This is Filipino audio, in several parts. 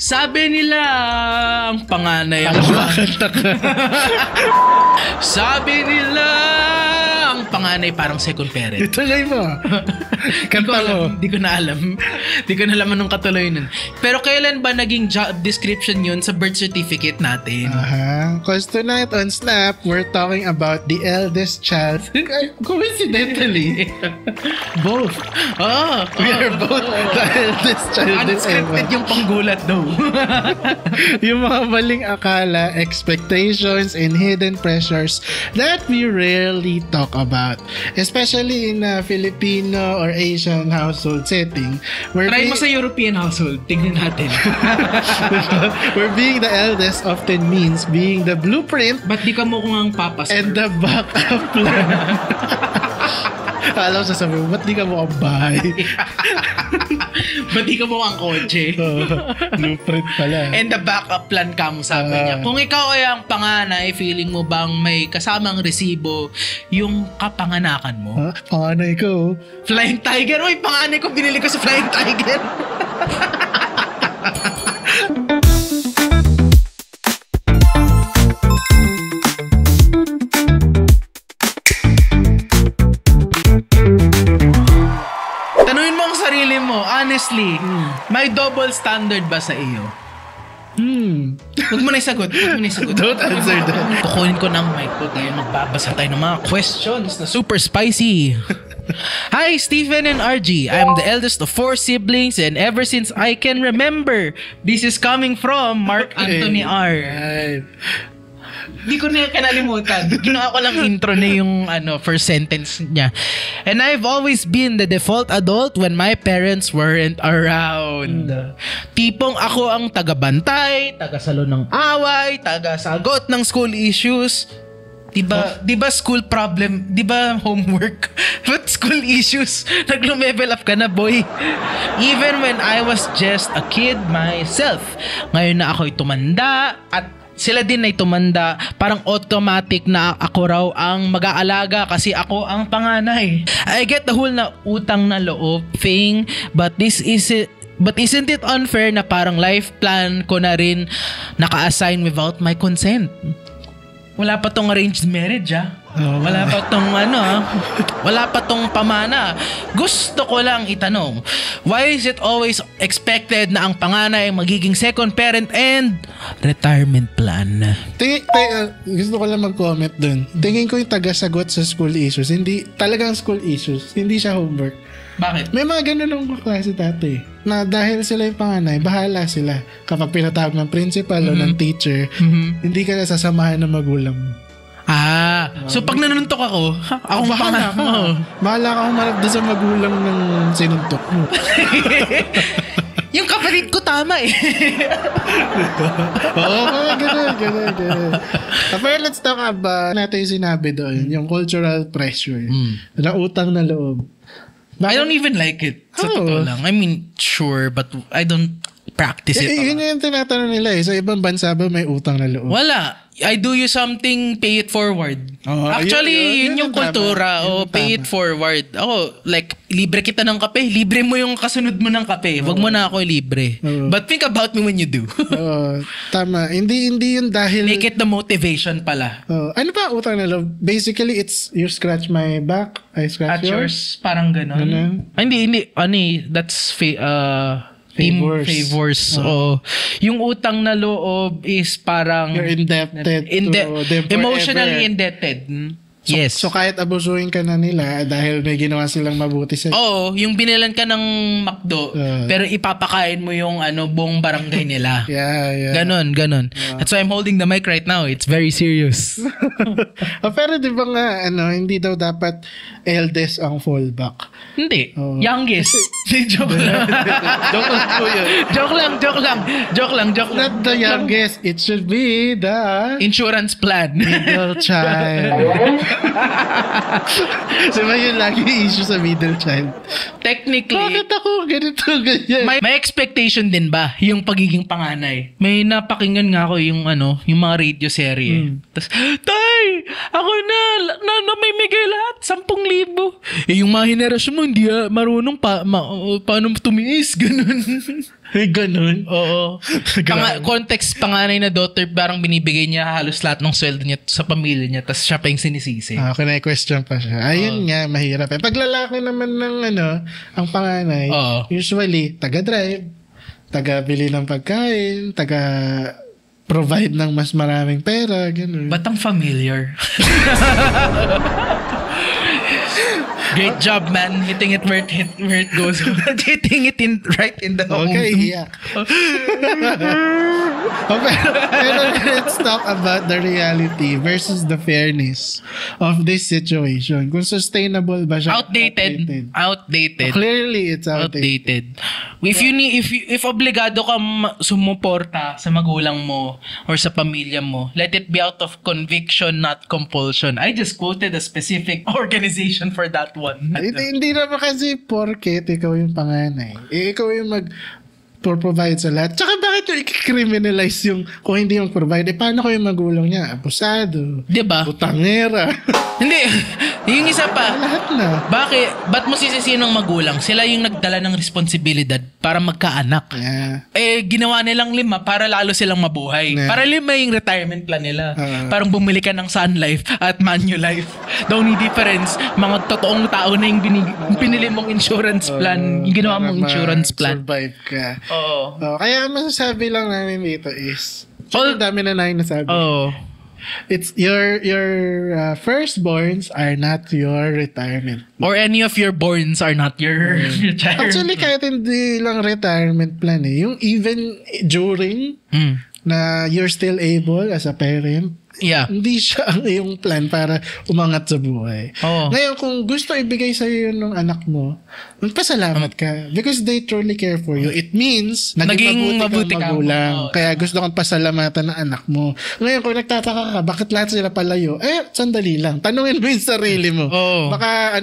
Sabi nila ang panganay ang Sabi nila ang panganay parang second parent. Ituloy mo. Kanta mo. Hindi ko na alam. Hindi ko na alam anong katuloy nun. Pero kailan ba naging job description yun sa birth certificate natin? Because tonight on Snap, we're talking about the eldest child. Coincidentally, both. We are both the eldest child. Unscripted yung panggulat daw. Yung mga maling akala, expectations, and hidden pressures that we rarely talk about. Especially in a Filipino or Asian household setting. Try mo sa European household. Tingnan natin. Where being the eldest often means being the blueprint. Ba't di ka mo kung ang papas? And the backup plan. Alam sa sabi mo, ba't di ka mo ang bahay? Ba't di ka mo ang kotse? Blueprint pala. And the backup plan ka mo, sabi niya. Kung ikaw ay ang panganay, feeling mo bang may kasamang resibo yung kapanganakan mo? Panganay ko. Flying Tiger? Uy, panganay ko, binili ko sa Flying Tiger. Honestly, may double standard ba sa iyo? Huwag mo na isagot. Don't answer that. Kukunin ko ng mic ko tayo. Magbabasa tayo ng mga questions na super spicy. Hi, Stephen and RG. I'm the eldest of 4 siblings and ever since I can remember, this is coming from Mark Anthony R. Right. Di ko na kanalimutan. Ginawa ko lang intro na yung first sentence niya. And I've always been the default adult when my parents weren't around. Tipong ako ang taga-bantay, taga-salo ng away, taga-sagot ng school issues. Diba school problem? Diba homework? But school issues? Nag-level up ka na, boy. Even when I was just a kid myself. Ngayon na ako'y tumanda at sila din ay tumanda, parang automatic na ako raw ang mag-aalaga kasi ako ang panganay. I get the whole na utang na loob thing, but isn't it unfair na parang life plan ko na rin naka-assign without my consent? Wala pa tong arranged marriage, Wala pa tong wala pa tong pamana. Gusto ko lang itanong, why is it always expected na ang panganay magiging second parent and retirement plan? Gusto ko lang mag-comment dun. Tingin ko yung taga-sagot sa school issues, hindi talagang school issues, hindi siya homework. Bakit? May mga ganun ng klase dati na dahil sila yung panganay, bahala sila. Kapag pinatawag ng principal o ng teacher, hindi ka nasasamahan ng magulang mo. So pag nanuntok ako bahala ka. Bahala ka humarap doon sa magulang ng sinuntok mo. Yung kapatid ko tama Ganun. Pero let's talk about natin yung sinabi doon, yung cultural pressure na utang na loob. I don't even like it. Sa totoo lang. I mean, sure, but I don't practice it. Yun yung tinatanong nila Sa ibang bansa ba may utang na loob? Wala. I do you something, pay it forward. Actually, yun yung kultura. Pay it forward. Ako, like, libre kita ng kape. Libre mo yung kasunod mo ng kape. Wag mo na ako libre. But think about me when you do. Tama. Hindi yun dahil... Make it the motivation pala. Ano ba utang na loob? Basically, it's you scratch my back, I scratch yours. Parang ganon. Hindi. That's favors. Yung utang na loob is parang you're indebted to them emotionally indebted. Yes. So kahit abusuhin ka na nila dahil may ginawa silang mabuti sa... yung binilan ka ng McDo pero ipapakain mo yung buong barangay nila. Yeah. Ganon. That's why I'm holding the mic right now. It's very serious. Pero di ba nga hindi daw dapat eldest ang fallback? Hindi. Youngest. Joke lang. Joke lang. Not the youngest. It should be the... insurance plan. Middle child. Diba yun lagi issue sa middle child? Technically, bakit ako ganito, ganyan? May expectation din ba yung pagiging panganay? May napakinggan nga ako yung mga radio serye. Tapos, Tay! Ako na may migay lahat, 10,000. Eh, yung mga henerasyon mo, hindi marunong paano tumiis, ganun. Ganun. Oo. Context, panganay na daughter, parang binibigay niya halos lahat ng sweldo niya sa pamilya niya, tapos siya pa yung sinisisi. Kina-question pa siya. Ayun nga, mahirap. Pag lalaki naman ng ang panganay, usually, taga-drive, taga-bili ng pagkain, taga-provide ng mas maraming pera, ganun. Ba't ang familiar? Great job, man. Hitting it where it goes. Hitting it right in the okay, yeah. Pero let's talk about the reality versus the fairness of this situation. Kung sustainable ba siya? Outdated. Clearly, it's outdated. If obligado ka sumuporta sa magulang mo or sa pamilya mo, let it be out of conviction, not compulsion. I just quoted a specific organization for that one. Hindi naman kasi porket ikaw yung panganay. Ikaw yung provide sa lahat. Tsaka bakit yung i-criminalize yung kung hindi yung provide? Paano ko yung magulang niya? Abusado. Diba? Butangera. Hindi. Yung isa pa. Lahat na. Ba't mo sisisihin ng magulang? Sila yung nagdala ng responsibilidad para magkaanak. Yeah. Ginawa nilang 5 para lalo silang mabuhay. Yeah. Para 5 yung retirement plan nila. Parang bumili ka ng Sun Life at Manulife. The only difference, mga totoong tao na yung pinili mong insurance plan. Yung ginawa mong insurance plan. Survive ka. Oo. Kaya masasabi lang namin dito is, ang dami na nasabi. Oo. It's your firstborns are not your retirement. Or any of your borns are not your retirement. Actually, kahit hindi lang retirement plan yung even during na you're still able as a parent, hindi siya ang iyong plan para umangat sa buhay. Ngayon, kung gusto ibigay sa'yo yun ng anak mo, magpasalamat ka. Because they truly care for you. It means, naging mabuti kang magulang. Kaya gusto kang pasalamatan ng anak mo. Ngayon, kung nagtataka ka, bakit lahat sila palayo? Sandali lang. Tanungin mo yung sarili mo. Baka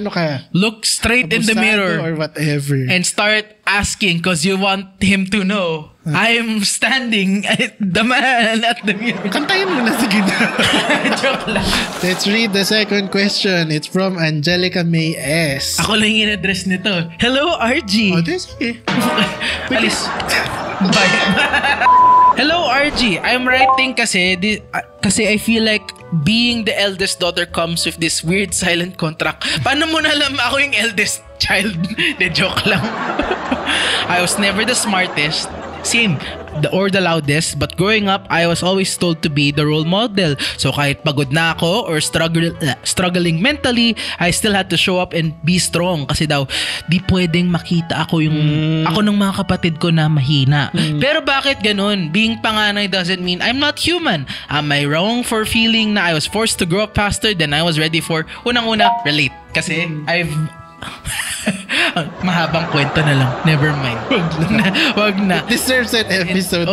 look straight in the mirror. Or whatever. And start asking because you want him to know. I'm standing at the man at the mirror. Kantayin mo na, sige na. Joke lang. Let's read the second question. It's from Angelica May S. Ako lang yung in-address nito. Hello, RG. Sige. Alis. Bye. Hello, RG. I'm writing kasi I feel like being the eldest daughter comes with this weird silent contract. Paano mo na alam ako yung eldest child? De joke lang. I was never the smartest. Same, or the loudest, but growing up, I was always told to be the role model. So kahit pagod na ako or struggling mentally, I still had to show up and be strong. Kasi daw, di pwedeng makita ako ng mga kapatid ko na mahina. Pero bakit ganun? Being panganay doesn't mean I'm not human. Am I wrong for feeling na I was forced to grow up faster than I was ready for? Unang-una, relate. Kasi mahabang kwento na lang. Never mind. Wag na. It deserves an episode.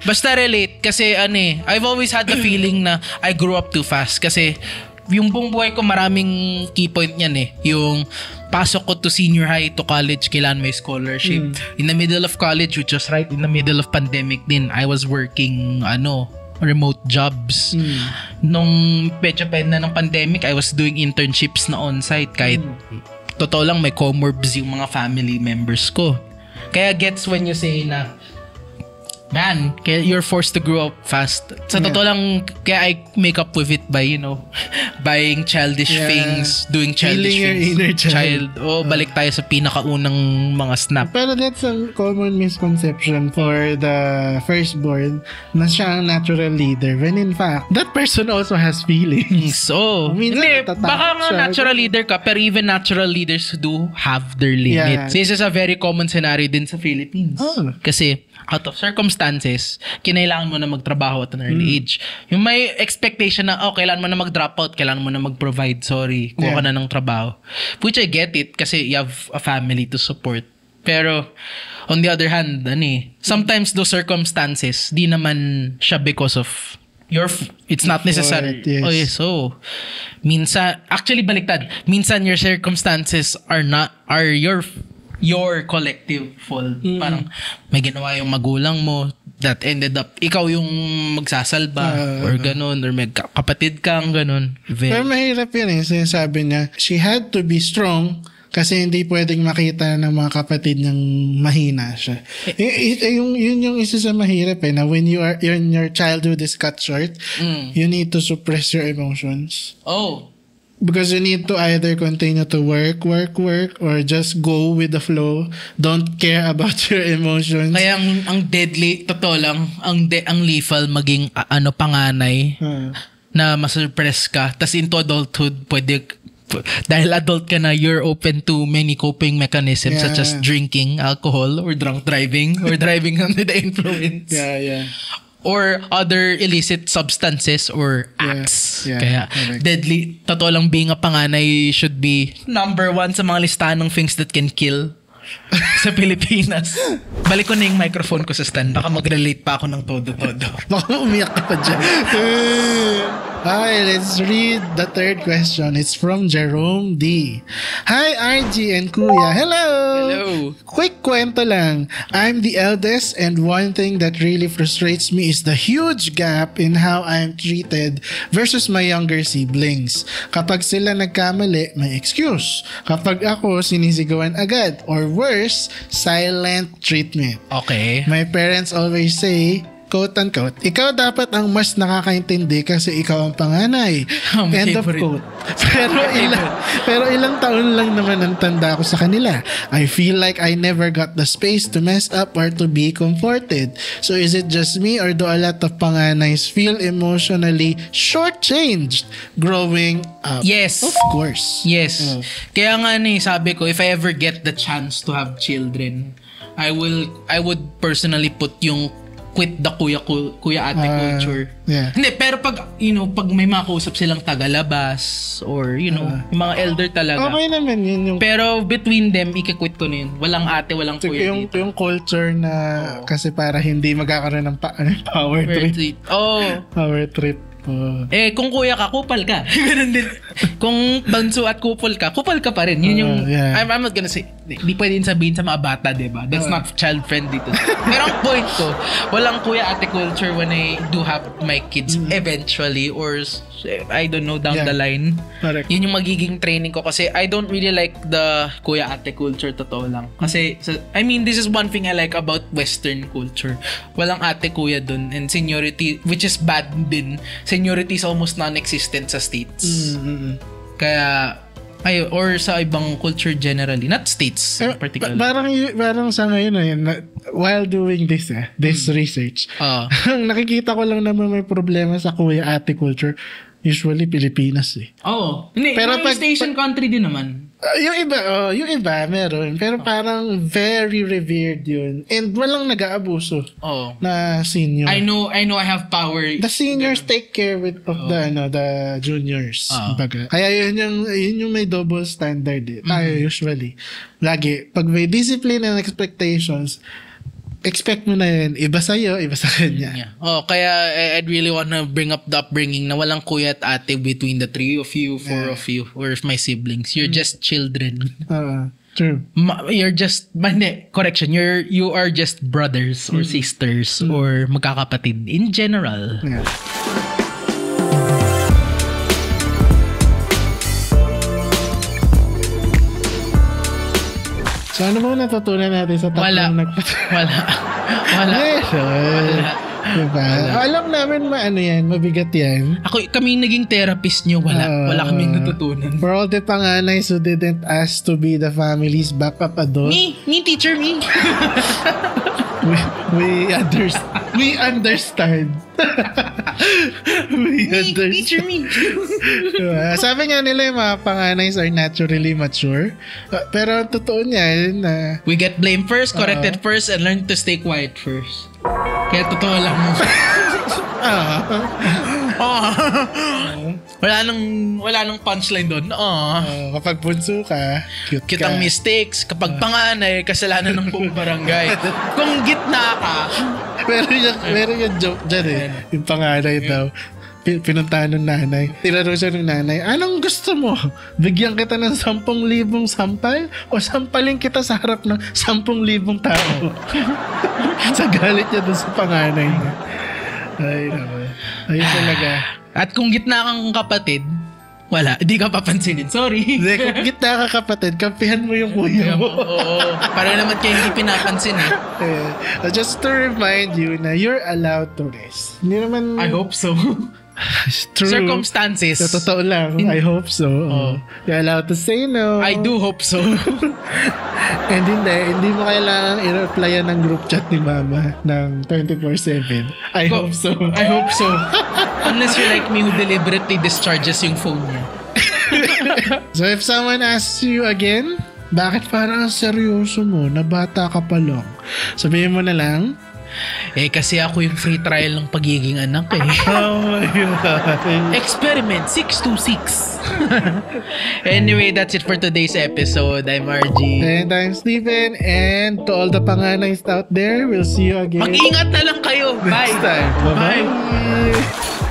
Basta relate. Kasi I've always had the feeling na I grew up too fast. Kasi yung buong buhay ko maraming key point yan Yung pasok ko to senior high to college, kailan may scholarship. In the middle of college, which was right in the middle of pandemic din, I was working remote jobs. Nung medyo na ng pandemic, I was doing internships na on-site kahit totoo lang may comorbs yung mga family members ko. Kaya gets when you say na man, you're forced to grow up fast. Sa totoo lang, kaya I make up with it by, buying childish things, doing childish things. Inner child. Balik tayo sa pinakaunang mga snap. Pero that's a common misconception for the firstborn na siya ang natural leader. When in fact, that person also has feelings. So, baka nga natural leader ka, pero even natural leaders do have their limits. This is a very common scenario din sa Philippines. Kasi, out of circumstances, kinailangan mo na magtrabaho at an early age. Yung may expectation na, kailangan mo na mag-drop out, kailangan mo na mag-provide, kuha ka na ng trabaho. Which I get it, kasi you have a family to support. Pero, on the other hand, sometimes those circumstances, di naman siya because of it's not necessary. Minsan, actually baliktad, minsan your circumstances are your collective fault. Parang may ginawa yung magulang mo, that ended up ikaw yung magsasalba or ganun, or may kapatid kang ganun. Pero mahirap yun sinasabi niya, she had to be strong kasi hindi pwedeng makita ng mga kapatid niyang mahina siya. Yun yung isa sa mahirap na when your childhood is cut short, you need to suppress your emotions. Oh. Because you need to either continue to work, or just go with the flow. Don't care about your emotions. Kaya ang deadly, totoo lang, ang lethal maging panganay na masurpress ka. Tas into adulthood, pwede, dahil adult ka na, you're open to many coping mechanisms such as drinking, alcohol, or drunk driving, or driving under the influence. Yeah. Or other illicit substances or acts. Kaya correct. deadly, totoo lang, being a panganay should be number 1 sa mga listahan ng things that can kill sa Pilipinas. Balik ko na yung microphone ko sa stand. Baka mag-relate pa ako ng todo-todo. Baka umiyak ka pa dyan. Okay, let's read the third question. It's from Jerome D. Hi, RG and Kuya. Hello! Quick kwento lang. I'm the eldest, and one thing that really frustrates me is the huge gap in how I'm treated versus my younger siblings. Kapag sila nagkamali, may excuse. Kapag ako, sinisigawan agad. Or worse, silent treatment. Okay. My parents always say, quote-unquote, ikaw dapat ang mas nakakaintindi kasi ikaw ang panganay. End of quote. Pero ilang taon lang naman ang tanda ko sa kanila. I feel like I never got the space to mess up or to be comforted. So is it just me, or do a lot of panganays feel emotionally shortchanged growing up? Yes. Of course. Yes. Kaya nga sabi ko, if I ever get the chance to have children, I would personally put yung quit the kuya ate culture. Yeah. Hindi, pero pag may makausap silang tagalabas or yung mga elder talaga. Okay naman yun yung... Pero between them, ika-quit ko na yun. Walang ate, walang kuya dito. Yung culture na kasi para hindi magkakaroon ng power trip. Power trip. Kung kuya ka, kupal ka. Ganun din. Kung banso at kupal ka pa rin. Yun yung, I'm not gonna say, di pwede sabihin sa mga bata, diba? That's not child-friendly to. Pero ang point ko, walang kuya ate culture when I do have my kids eventually, or I don't know, down the line. Correct. Yun yung magiging training ko kasi I don't really like the kuya ate culture, totoo lang. Kasi, this is one thing I like about Western culture. Walang ate kuya dun, and seniority, which is bad din. Seniority is almost non-existent sa States. Kaya, or sa ibang culture generally, not States particularly. Parang sa ngayon while doing this research, nakikita ko lang naman may problema sa kuya ate culture. Usually Pilipinas Hindi, pero pag station country din naman. Yung iba meron, pero parang very revered yun. And walang nag-aabuso na senior. I know I have power. The seniors take care of the juniors. Kaya yun yung may double standard tayo usually. Lagi, pag may discipline and expectations, expect mo na yun. Iba sa'yo, iba sa kanya. Kaya I'd really wanna bring up the upbringing na walang kuya at ate between the 3 of you, 4 of you, or my siblings. You're just children. True. You're just, correction, you are just brothers or sisters or magkakapatid in general. Yeah. So ano ba natutunan natin sa tatlong Wala. Diba? Alam namin mabigat yan. Kami naging therapist nyo, wala kaming natutunan. For all the panganays who didn't ask to be the family's backup adult. Me teacher, me. We understand. Teacher me. Sabi nga nila yung mga panganays are naturally mature. Pero totoo niyan na we get blamed first, corrected first, and learn to stay quiet first. Kaya totoo lang. Wala nang punchline doon. Kapag bunso ka, cute ang mistakes. Kapag panganay, kasalanan ng buong barangay. Kung gitna ka. Meron yung joke dyan yung panganay daw. pinuntahan ng nanay. Tinanong siya ng nanay, anong gusto mo? Bigyan kita ng 10,000 sampal o sampalin kita sa harap ng 10,000 tao? Sa galit niya dun sa panganay niya. Ay, naman. Ayun talaga. At kung gitna kang kapatid, wala, di ka papansinin. Sorry. Hindi, kung gitna ka kapatid, kampihan mo yung kuya mo. Oo. Para naman kayo hindi pinapansin Just to remind you na you're allowed to rest. Hindi naman... I hope so. True. Circumstances. Sa totoo lang, I hope so. You're allowed to say no. I do hope so. And hindi mo kailangan i-replyan ng group chat ni mama ng 24/7. I hope so. I hope so. Unless you're like me who deliberately discharges yung phone niya. So if someone asks you again, bakit parang seryoso mo na bata ka pa lang? Sabihin mo na lang, kasi ako yung free trial ng pagiging anak Oh my God. Experiment 626. Anyway, that's it for today's episode. I'm RG. And I'm Steven. And to all the panganays out there, we'll see you again Mag-ingat na lang kayo. Bye. next time. Bye-bye.